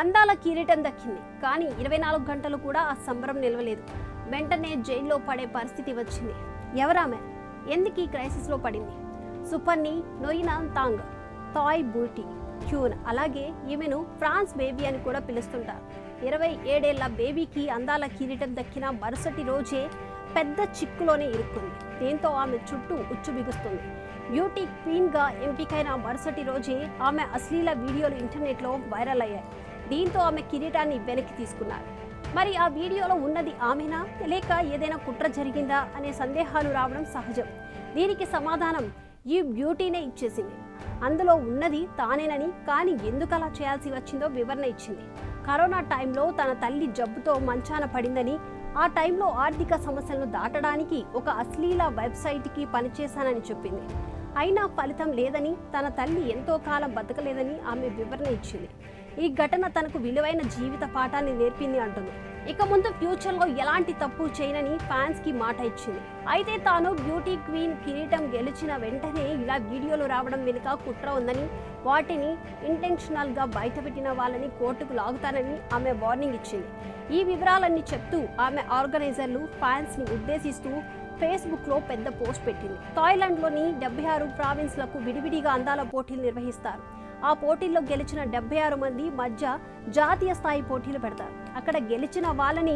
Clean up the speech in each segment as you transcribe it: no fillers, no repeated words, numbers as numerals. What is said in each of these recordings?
అందాల కిరీటం దక్కింది. కానీ 24 గంటలు కూడా ఆ సంబరం నిలవలేదు. వెంటనే జైల్లో పడే పరిస్థితి వచ్చింది. ఎవరామె? ఎందుకు ఈ క్రైసిస్లో పడింది? సుపర్ణి నొయినాంతాంగ్, థాయ్ బూటీ క్యూన్, అలాగే ఈమెను ఫ్రాన్స్ బేబీ అని కూడా పిలుస్తుంటారు. 27 ఏళ్ల బేబీకి అందాల కిరీటం దక్కిన మరుసటి రోజే పెద్ద చిక్కులోనే ఇరుక్కుంది. దీంతో ఆమె చుట్టూ ఉచ్చు బిగుస్తుంది. బ్యూటీ క్వీన్గా ఎంపికైన మరుసటి రోజే ఆమె అశ్లీల వీడియోలు ఇంటర్నెట్లో వైరల్ అయ్యాయి. దీంతో ఆమె కిరీటాన్ని వెనక్కి తీసుకున్నారు. మరి ఆ వీడియోలో ఉన్నది ఆమెనా, లేక ఏదైనా కుట్ర జరిగిందా అనే సందేహాలు రావడం సహజం. దీనికి సమాధానం ఈ బ్యూటీనే ఇచ్చేసింది. అందులో ఉన్నది తానేనని, కానీ ఎందుకు అలా చేయాల్సి వచ్చిందో వివరణ ఇచ్చింది. కరోనా టైంలో తన తల్లి జబ్బుతో మంచాన పడిందని, ఆ టైంలో ఆర్థిక సమస్యలను దాటడానికి ఒక అశ్లీల వెబ్సైట్కి పనిచేశానని చెప్పింది. అయినా ఫలితం లేదని, తన తల్లి ఎంతో కాలం బతకలేదని ఆమె వివరణ ఇచ్చింది. ఈ ఘటన తనకు విలువైన జీవిత పాఠాన్ని నేర్పింది అంటుంది. ఇక ముందు ఫ్యూచర్లో ఎలాంటి తప్పు చేయనని ఫ్యాన్స్కి మాట ఇచ్చింది. అయితే తాను బ్యూటీ క్వీన్ కిరీటం గెలిచిన వెంటనే ఇలా వీడియోలు రావడం వెనుక కుట్ర ఉందని, వాటిని ఇంటెన్షనల్గా బయటపెట్టిన వాళ్ళని కోర్టుకు లాగుతానని ఆమె వార్నింగ్ ఇచ్చింది. ఈ వివరాలన్నీ చెప్తూ ఆమె ఆర్గనైజర్లు ఫ్యాన్స్ని ఉద్దేశిస్తూ ఫేస్బుక్లో పెద్ద పోస్ట్ పెట్టింది. థాయిలాండ్లోని 76 ప్రావిన్స్లకు విడివిడిగా అందాల పోటీలు నిర్వహిస్తారు. ఆ పోటీల్లో గెలిచిన 76 మంది మధ్య జాతీయ స్థాయి పోటీలు పెడతారు. అక్కడ గెలిచిన వాళ్ళని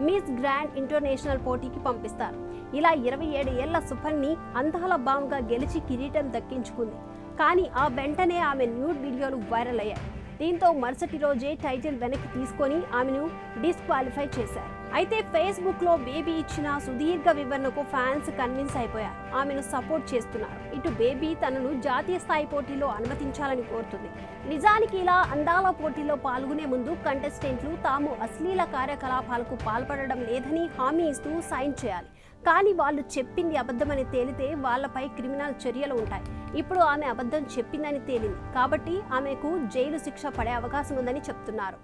మిస్ గ్రాండ్ ఇంటర్నేషనల్ పోటీకి పంపిస్తారు. ఇలా 27 ఏళ్ల సుపర్ణి అందాల బామ్గా గెలిచి కిరీటం దక్కించుకుంది. కానీ ఆ వెంటనే ఆమె న్యూడ్ వీడియోలు వైరల్ అయ్యాయి. దీంతో మరుసటి రోజే టైటిల్ వెనక్కి తీసుకొని ఆమెను డిస్క్వాలిఫై చేశారు. అయితే ఫేస్బుక్లో బేబీ ఇచ్చిన సుదీర్ఘ వివరణకు ఫ్యాన్స్ కన్విన్స్ అయిపోయారు. ఆమెను సపోర్ట్ చేస్తున్నారు. ఇటు బేబీ తనను జాతీయ స్థాయి పోటీలో అనుమతించాలని కోరుతుంది. నిజానికి ఇలా అందాల పోటీలో పాల్గొనే ముందు కంటెస్టెంట్లు తాము అశ్లీల కార్యకలాపాలకు పాల్పడడం లేదని హామీ ఇస్తూ సైన్ చేయాలి. కానీ వాళ్ళు చెప్పింది అబద్ధమని తేలితే వాళ్లపై క్రిమినల్ చర్యలు ఉంటాయి. ఇప్పుడు ఆమె అబద్ధం చెప్పిందని తేలింది కాబట్టి ఆమెకు జైలు శిక్ష పడే అవకాశం ఉందని చెప్తున్నారు.